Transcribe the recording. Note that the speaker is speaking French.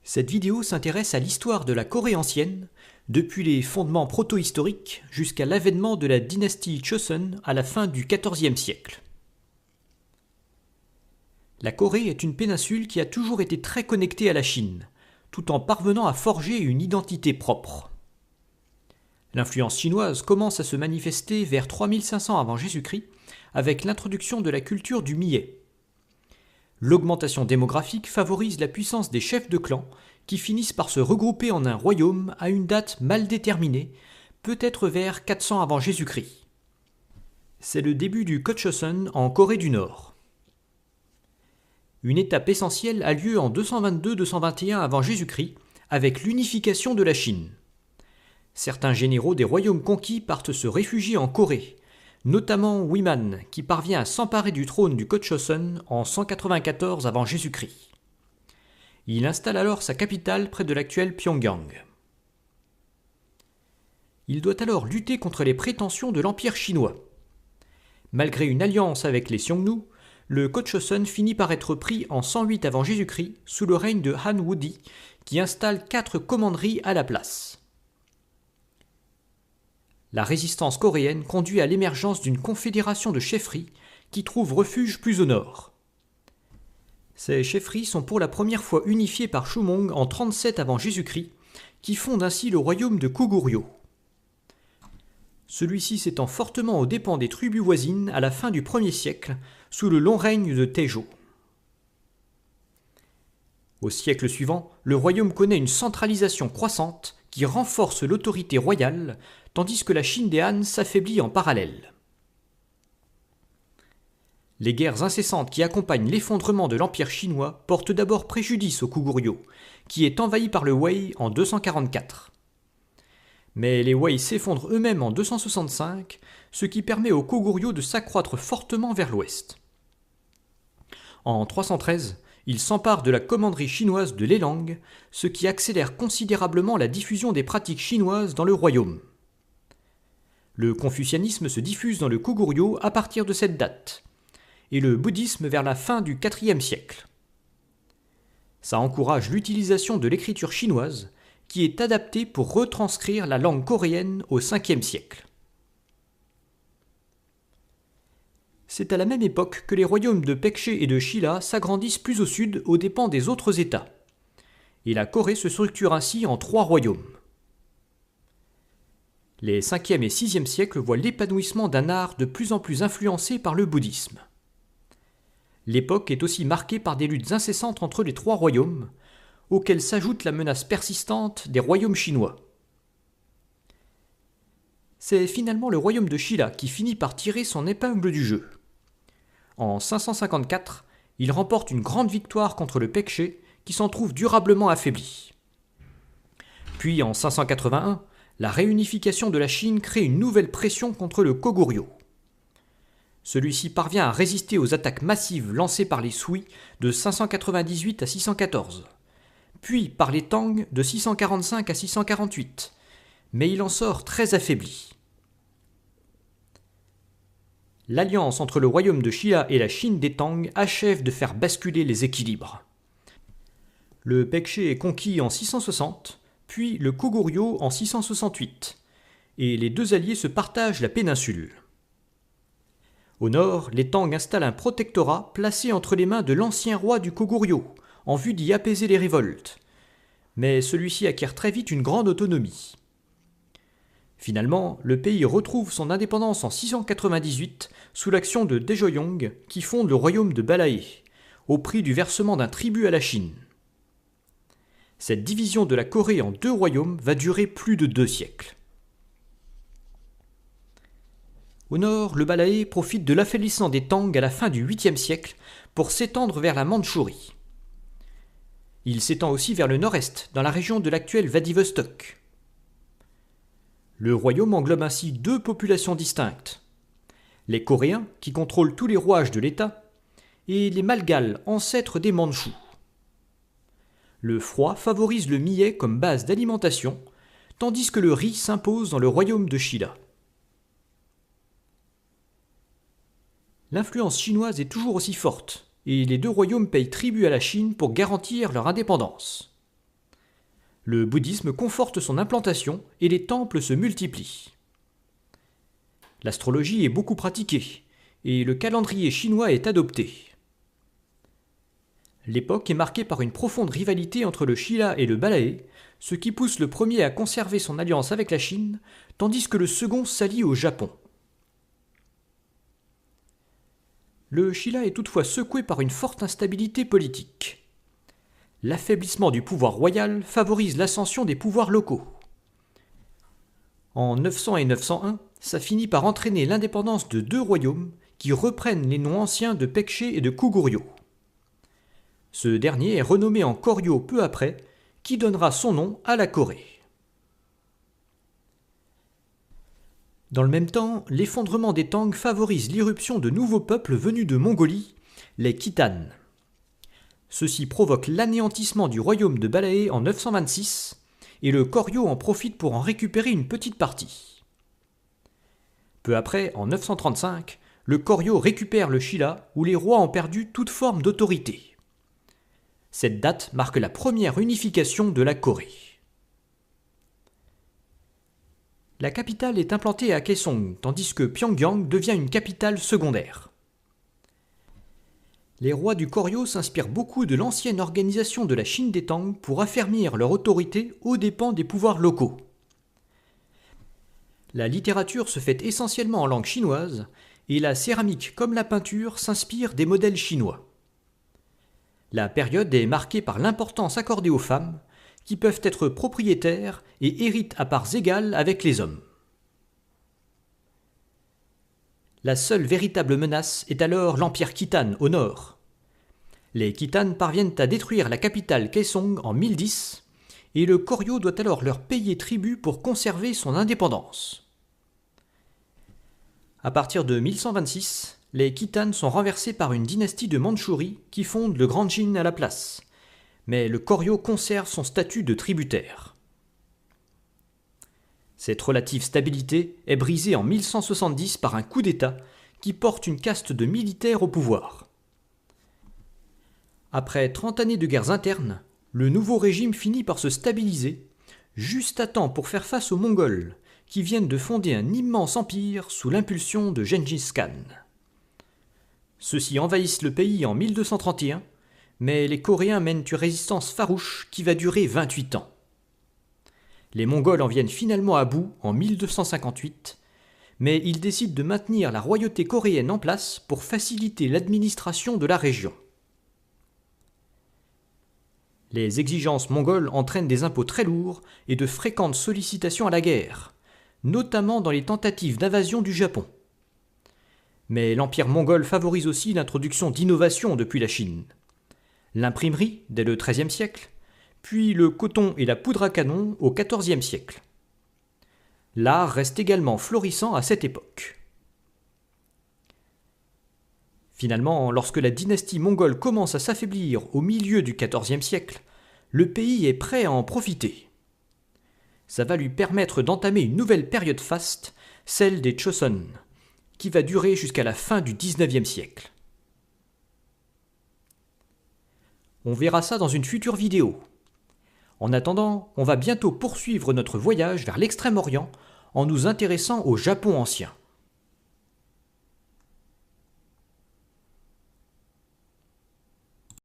Cette vidéo s'intéresse à l'histoire de la Corée ancienne, depuis les fondements proto-historiques jusqu'à l'avènement de la dynastie Chosun à la fin du XIVe siècle. La Corée est une péninsule qui a toujours été très connectée à la Chine, tout en parvenant à forger une identité propre. L'influence chinoise commence à se manifester vers 3500 avant Jésus-Christ avec l'introduction de la culture du millet. L'augmentation démographique favorise la puissance des chefs de clan qui finissent par se regrouper en un royaume à une date mal déterminée, peut-être vers 400 avant Jésus-Christ. C'est le début du Joseon en Corée du Nord. Une étape essentielle a lieu en 222-221 avant Jésus-Christ avec l'unification de la Chine. Certains généraux des royaumes conquis partent se réfugier en Corée, notamment Wiman, qui parvient à s'emparer du trône du Joseon en 194 avant Jésus-Christ. Il installe alors sa capitale près de l'actuel Pyongyang. Il doit alors lutter contre les prétentions de l'Empire chinois. Malgré une alliance avec les Xiongnu, le Joseon finit par être pris en 108 avant Jésus-Christ sous le règne de Han Wudi, qui installe 4 commanderies à la place. La résistance coréenne conduit à l'émergence d'une confédération de chefferies qui trouve refuge plus au nord. Ces chefferies sont pour la première fois unifiées par Shumong en 37 avant Jésus-Christ, qui fonde ainsi le royaume de Koguryo. Celui-ci s'étend fortement aux dépens des tribus voisines à la fin du 1er siècle, sous le long règne de Taejo. Au siècle suivant, le royaume connaît une centralisation croissante qui renforce l'autorité royale, tandis que la Chine des Han s'affaiblit en parallèle. Les guerres incessantes qui accompagnent l'effondrement de l'Empire chinois portent d'abord préjudice au Koguryo, qui est envahi par le Wei en 244. Mais les Wei s'effondrent eux-mêmes en 265, ce qui permet au Koguryo de s'accroître fortement vers l'ouest. En 313, il s'empare de la commanderie chinoise de Lelang, ce qui accélère considérablement la diffusion des pratiques chinoises dans le royaume. Le confucianisme se diffuse dans le Koguryo à partir de cette date, et le bouddhisme vers la fin du IVe siècle. Ça encourage l'utilisation de l'écriture chinoise, qui est adaptée pour retranscrire la langue coréenne au Ve siècle. C'est à la même époque que les royaumes de Baekje et de Shilla s'agrandissent plus au sud aux dépens des autres États, et la Corée se structure ainsi en 3 royaumes. Les 5e et 6e siècles voient l'épanouissement d'un art de plus en plus influencé par le bouddhisme. L'époque est aussi marquée par des luttes incessantes entre les 3 royaumes, auxquels s'ajoute la menace persistante des royaumes chinois. C'est finalement le royaume de Shilla qui finit par tirer son épingle du jeu. En 554, il remporte une grande victoire contre le Baekje qui s'en trouve durablement affaibli. Puis en 581, la réunification de la Chine crée une nouvelle pression contre le Koguryo. Celui-ci parvient à résister aux attaques massives lancées par les Sui de 598 à 614, puis par les Tang de 645 à 648, mais il en sort très affaibli. L'alliance entre le royaume de Shilla et la Chine des Tang achève de faire basculer les équilibres. Le Baekje est conquis en 660, puis le Koguryo en 668, et les deux alliés se partagent la péninsule. Au nord, les Tang installent un protectorat placé entre les mains de l'ancien roi du Koguryo, en vue d'y apaiser les révoltes, mais celui-ci acquiert très vite une grande autonomie. Finalement, le pays retrouve son indépendance en 698 sous l'action de Daejeong qui fonde le royaume de Balae, au prix du versement d'un tribut à la Chine. Cette division de la Corée en 2 royaumes va durer plus de 2 siècles. Au nord, le Balae profite de l'affaiblissement des Tang à la fin du 8e siècle pour s'étendre vers la Mandchourie. Il s'étend aussi vers le nord-est, dans la région de l'actuel Vladivostok. Le royaume englobe ainsi 2 populations distinctes. Les Coréens, qui contrôlent tous les rouages de l'État, et les Malgales, ancêtres des Mandchous. Le froid favorise le millet comme base d'alimentation, tandis que le riz s'impose dans le royaume de Shilla. L'influence chinoise est toujours aussi forte, et les 2 royaumes payent tribut à la Chine pour garantir leur indépendance. Le bouddhisme conforte son implantation et les temples se multiplient. L'astrologie est beaucoup pratiquée et le calendrier chinois est adopté. L'époque est marquée par une profonde rivalité entre le Shilla et le Balaé, ce qui pousse le premier à conserver son alliance avec la Chine, tandis que le second s'allie au Japon. Le Shilla est toutefois secoué par une forte instabilité politique. L'affaiblissement du pouvoir royal favorise l'ascension des pouvoirs locaux. En 900 et 901, ça finit par entraîner l'indépendance de deux royaumes qui reprennent les noms anciens de Pekche et de Koguryo. Ce dernier est renommé en Koryo peu après, qui donnera son nom à la Corée. Dans le même temps, l'effondrement des Tang favorise l'irruption de nouveaux peuples venus de Mongolie, les Khitans. Ceci provoque l'anéantissement du royaume de Balaé en 926, et le Koryo en profite pour en récupérer une petite partie. Peu après, en 935, le Koryo récupère le Shilla, où les rois ont perdu toute forme d'autorité. Cette date marque la première unification de la Corée. La capitale est implantée à Kaesong, tandis que Pyongyang devient une capitale secondaire. Les rois du Koryo s'inspirent beaucoup de l'ancienne organisation de la Chine des Tang pour affermir leur autorité aux dépens des pouvoirs locaux. La littérature se fait essentiellement en langue chinoise, et la céramique comme la peinture s'inspirent des modèles chinois. La période est marquée par l'importance accordée aux femmes, qui peuvent être propriétaires et héritent à parts égales avec les hommes. La seule véritable menace est alors l'empire Khitan au nord. Les Khitans parviennent à détruire la capitale Kaesong en 1010, et le Koryo doit alors leur payer tribut pour conserver son indépendance. À partir de 1126, les Khitans sont renversés par une dynastie de Mandchourie qui fonde le Grand Jin à la place, mais le Koryo conserve son statut de tributaire. Cette relative stabilité est brisée en 1170 par un coup d'État qui porte une caste de militaires au pouvoir. Après 30 années de guerres internes, le nouveau régime finit par se stabiliser, juste à temps pour faire face aux Mongols, qui viennent de fonder un immense empire sous l'impulsion de Gengis Khan. Ceux-ci envahissent le pays en 1231, mais les Coréens mènent une résistance farouche qui va durer 28 ans. Les Mongols en viennent finalement à bout en 1258, mais ils décident de maintenir la royauté coréenne en place pour faciliter l'administration de la région. Les exigences mongoles entraînent des impôts très lourds et de fréquentes sollicitations à la guerre, notamment dans les tentatives d'invasion du Japon. Mais l'empire mongol favorise aussi l'introduction d'innovations depuis la Chine. L'imprimerie dès le XIIIe siècle, puis le coton et la poudre à canon au XIVe siècle. L'art reste également florissant à cette époque. Finalement, lorsque la dynastie mongole commence à s'affaiblir au milieu du XIVe siècle, le pays est prêt à en profiter. Ça va lui permettre d'entamer une nouvelle période faste, celle des Choson, qui va durer jusqu'à la fin du XIXe siècle. On verra ça dans une future vidéo. En attendant, on va bientôt poursuivre notre voyage vers l'Extrême-Orient en nous intéressant au Japon ancien.